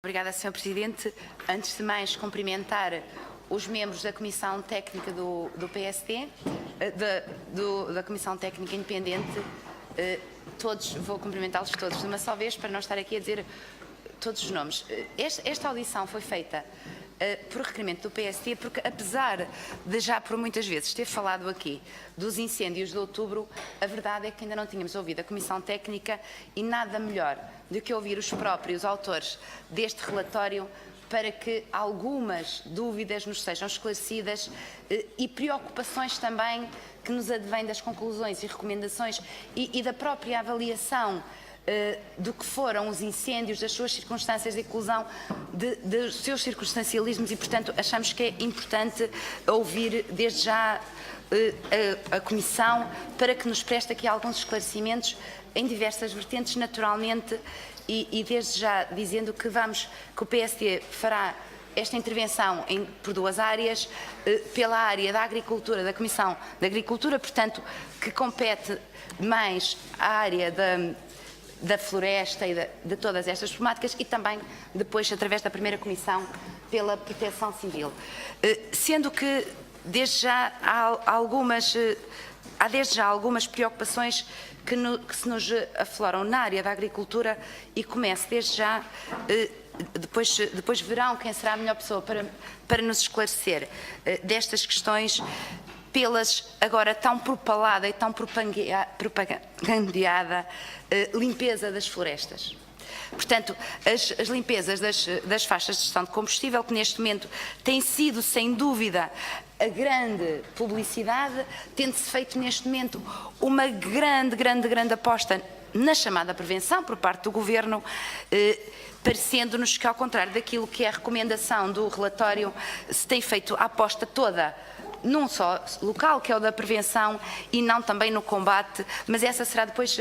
Obrigada, Sr. Presidente. Antes de mais, cumprimentar os membros da Comissão Técnica do PSD, da Comissão Técnica Independente. Vou cumprimentá-los todos de uma só vez, para não estar aqui a dizer todos os nomes. Esta audição foi feita por requerimento do PSD, porque apesar de já por muitas vezes ter falado aqui dos incêndios de outubro, a verdade é que ainda não tínhamos ouvido a Comissão Técnica e nada melhor do que ouvir os próprios autores deste relatório para que algumas dúvidas nos sejam esclarecidas e preocupações também que nos advêm das conclusões e recomendações e da própria avaliação do que foram os incêndios, das suas circunstâncias de eclosão, dos seus circunstancialismos e, portanto, achamos que é importante ouvir desde já a Comissão para que nos preste aqui alguns esclarecimentos em diversas vertentes, naturalmente, e desde já dizendo que o PSD fará esta intervenção por duas áreas, pela área da agricultura, da Comissão da Agricultura, portanto, que compete mais à área da floresta e de todas estas problemáticas e também depois, através da primeira comissão, pela proteção civil. Sendo que desde já há desde já algumas preocupações que se nos afloram na área da agricultura e começo desde já, depois verão quem será a melhor pessoa para nos esclarecer destas questões, pelas agora tão propalada e tão propagandeada limpeza das florestas. Portanto, as limpezas das faixas de gestão de combustível, que neste momento tem sido, sem dúvida, a grande publicidade, tendo-se feito neste momento uma grande aposta na chamada prevenção por parte do Governo, parecendo-nos que, ao contrário daquilo que é a recomendação do relatório, se tem feito a aposta toda num só local, que é o da prevenção, e não também no combate, mas essa será depois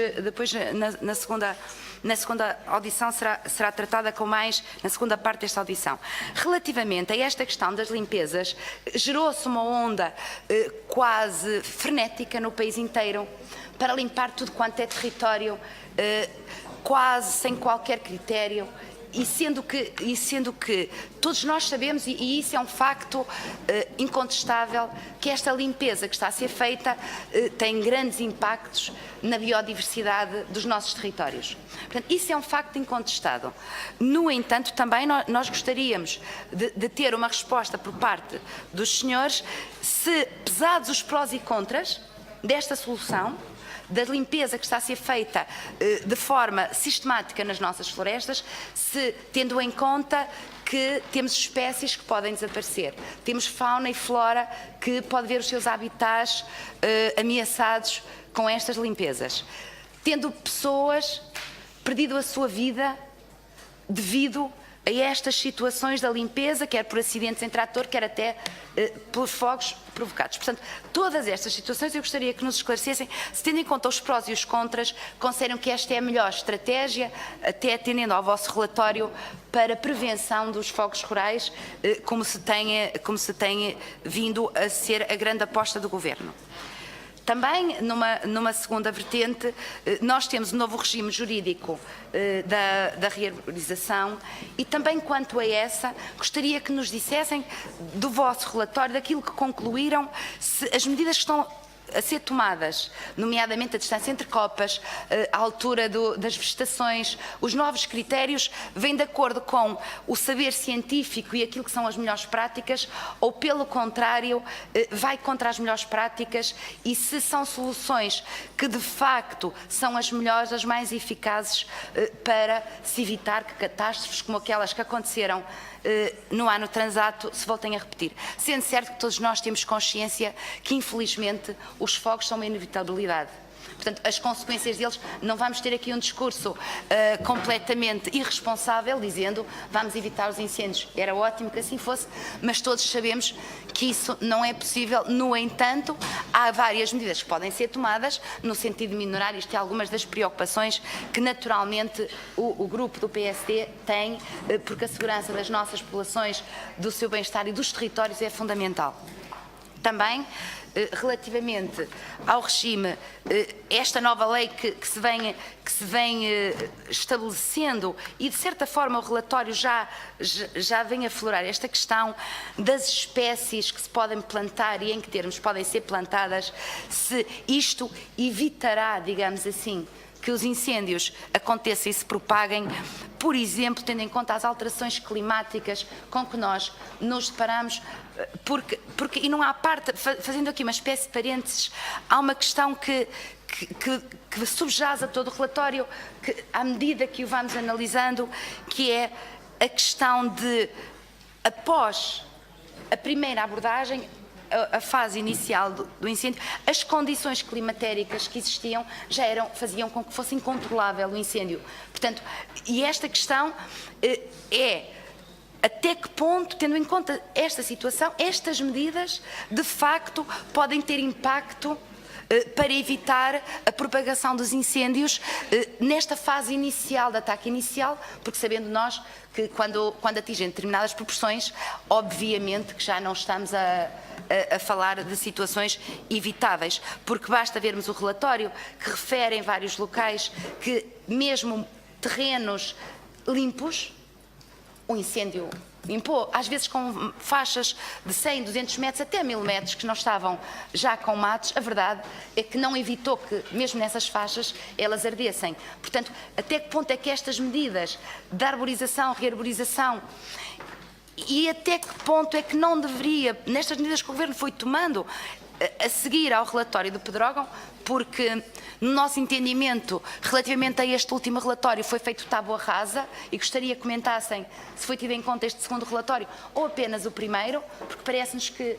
na segunda audição será tratada com mais, na segunda parte desta audição. Relativamente a esta questão das limpezas, gerou-se uma onda quase frenética no país inteiro para limpar tudo quanto é território, quase sem qualquer critério, e sendo que todos nós sabemos, e isso é um facto incontestável, que esta limpeza que está a ser feita tem grandes impactos na biodiversidade dos nossos territórios. Portanto, isso é um facto incontestado. No entanto, também nós gostaríamos de ter uma resposta por parte dos senhores se, pesados os prós e contras desta solução, da limpeza que está a ser feita de forma sistemática nas nossas florestas, tendo em conta que temos espécies que podem desaparecer, temos fauna e flora que pode ver os seus habitats ameaçados com estas limpezas, tendo pessoas perdido a sua vida devido a estas situações da limpeza, quer por acidentes em trator, quer até por fogos provocados. Portanto, todas estas situações eu gostaria que nos esclarecessem, se tendo em conta os prós e os contras, consideram que esta é a melhor estratégia, até atendendo ao vosso relatório, para prevenção dos fogos rurais, como se tem vindo a ser a grande aposta do Governo. Também, numa segunda vertente, nós temos um novo regime jurídico da rearborização e também quanto a essa, gostaria que nos dissessem do vosso relatório, daquilo que concluíram, se as medidas que estão a ser tomadas, nomeadamente a distância entre copas, a altura das vegetações, os novos critérios, vêm de acordo com o saber científico e aquilo que são as melhores práticas, ou pelo contrário, vai contra as melhores práticas, e se são soluções que de facto são as melhores, as mais eficazes para se evitar que catástrofes como aquelas que aconteceram no ano transato se voltem a repetir. Sendo certo que todos nós temos consciência que, infelizmente, os fogos são uma inevitabilidade. Portanto, as consequências deles, não vamos ter aqui um discurso completamente irresponsável, dizendo vamos evitar os incêndios. Era ótimo que assim fosse, mas todos sabemos que isso não é possível. No entanto, há várias medidas que podem ser tomadas no sentido de minorar isto e algumas das preocupações que naturalmente o grupo do PSD tem, porque a segurança das nossas populações, do seu bem-estar e dos territórios é fundamental. Também, relativamente ao regime, esta nova lei que se vem estabelecendo, e de certa forma o relatório já vem aflorar esta questão das espécies que se podem plantar e em que termos podem ser plantadas, se isto evitará, digamos assim, que os incêndios aconteçam e se propaguem, por exemplo, tendo em conta as alterações climáticas com que nós nos deparamos, porque e não há parte, fazendo aqui uma espécie de parênteses, há uma questão que subjaz a todo o relatório, que, à medida que o vamos analisando, que é a questão de, após a primeira abordagem, a fase inicial do incêndio, as condições climatéricas que existiam faziam com que fosse incontrolável o incêndio. Portanto, e esta questão é até que ponto, tendo em conta esta situação, estas medidas de facto podem ter impacto para evitar a propagação dos incêndios nesta fase inicial, de ataque inicial, porque sabendo nós que quando atingem determinadas proporções, obviamente que já não estamos a falar de situações evitáveis, porque basta vermos o relatório que refere em vários locais que mesmo terrenos limpos, o incêndio limpou, às vezes com faixas de 100, 200 metros, até 1000 metros, que não estavam já com matos. A verdade é que não evitou que, mesmo nessas faixas, elas ardessem. Portanto, até que ponto é que estas medidas de arborização, rearborização, e até que ponto é que não deveria, nestas medidas que o Governo foi tomando, a seguir ao relatório do Pedrógão, porque no nosso entendimento, relativamente a este último relatório, foi feito tábua rasa, e gostaria que comentassem se foi tido em conta este segundo relatório ou apenas o primeiro, porque parece-nos que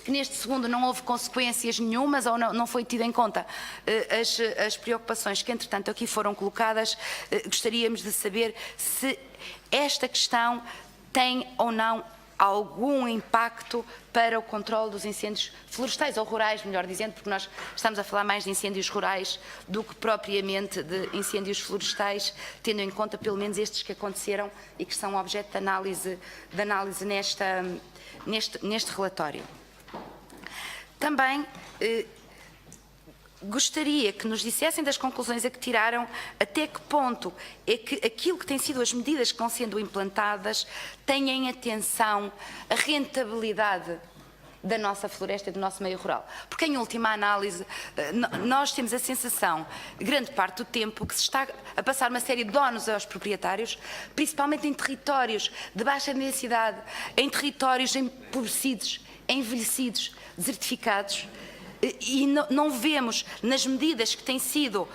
neste segundo não houve consequências nenhumas ou não foi tido em conta as preocupações que entretanto aqui foram colocadas. Gostaríamos de saber se esta questão tem ou não algum impacto para o controle dos incêndios florestais ou rurais, melhor dizendo, porque nós estamos a falar mais de incêndios rurais do que propriamente de incêndios florestais, tendo em conta pelo menos estes que aconteceram e que são objeto de análise neste relatório. Também gostaria que nos dissessem das conclusões a que tiraram, até que ponto é que aquilo que têm sido as medidas que vão sendo implantadas têm em atenção a rentabilidade da nossa floresta e do nosso meio rural. Porque, em última análise, nós temos a sensação, grande parte do tempo, que se está a passar uma série de ónus aos proprietários, principalmente em territórios de baixa densidade, em territórios empobrecidos, envelhecidos, desertificados, e não vemos nas medidas que têm sido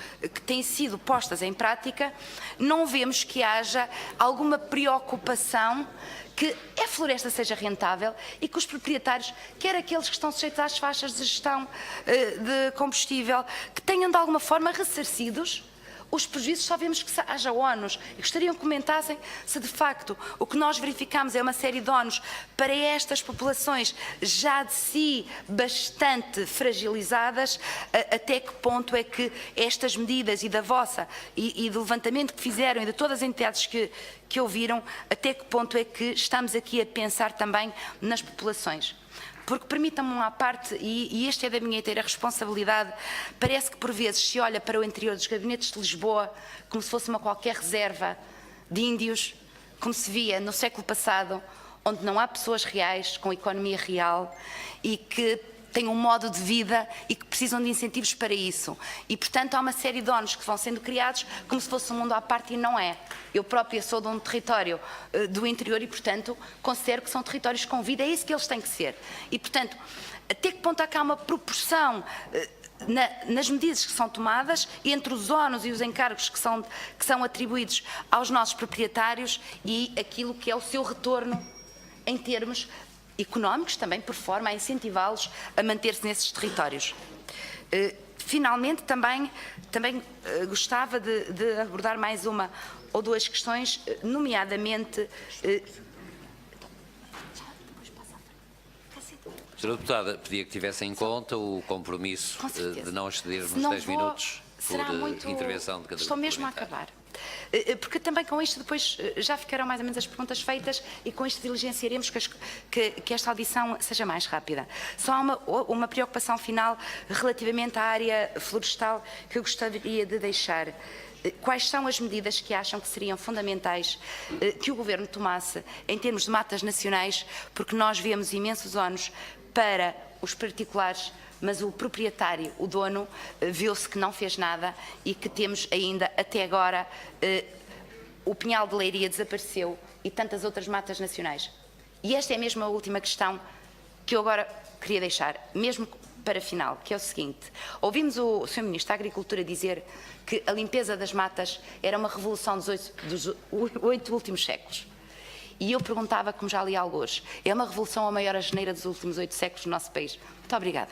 postas em prática, não vemos que haja alguma preocupação que a floresta seja rentável e que os proprietários, quer aqueles que estão sujeitos às faixas de gestão de combustível, que tenham de alguma forma ressarcidos os prejuízos. Só vemos que haja ónus, e gostariam que comentassem se de facto o que nós verificamos é uma série de ónus para estas populações já de si bastante fragilizadas, até que ponto é que estas medidas e da vossa e do levantamento que fizeram e de todas as entidades que ouviram, até que ponto é que estamos aqui a pensar também nas populações. Porque, permitam-me uma parte, e este é da minha inteira responsabilidade, parece que por vezes se olha para o interior dos gabinetes de Lisboa como se fosse uma qualquer reserva de índios, como se via no século passado, onde não há pessoas reais, com economia real, e que têm um modo de vida e que precisam de incentivos para isso. E, portanto, há uma série de ónus que vão sendo criados como se fosse um mundo à parte, e não é. Eu própria sou de um território do interior e, portanto, considero que são territórios com vida, é isso que eles têm que ser. E, portanto, até que ponto há cá uma proporção nas medidas que são tomadas entre os ónus e os encargos que são atribuídos aos nossos proprietários e aquilo que é o seu retorno em termos económicos, também por forma a incentivá-los a manter-se nesses territórios. Finalmente, também gostava de abordar mais uma ou duas questões, nomeadamente... Senhora Deputada, pedia que tivesse em conta o compromisso de não excedermos nos 10 minutos por intervenção de cada Estou mesmo a acabar. Porque também com isto depois já ficarão mais ou menos as perguntas feitas e com isto diligenciaremos que esta audição seja mais rápida. Só há uma preocupação final relativamente à área florestal que eu gostaria de deixar. Quais são as medidas que acham que seriam fundamentais que o Governo tomasse em termos de matas nacionais, porque nós vemos imensos ónus para os particulares, mas o proprietário, o dono, viu-se que não fez nada e que temos ainda, até agora, o Pinhal de Leiria desapareceu e tantas outras matas nacionais. E esta é mesmo a última questão que eu agora queria deixar, mesmo para final, que é o seguinte: ouvimos o Sr. Ministro da Agricultura dizer que a limpeza das matas era uma revolução dos 8 últimos séculos. E eu perguntava, como já li alguns, é uma revolução a maior asneira dos últimos 8 séculos no nosso país? Muito obrigada.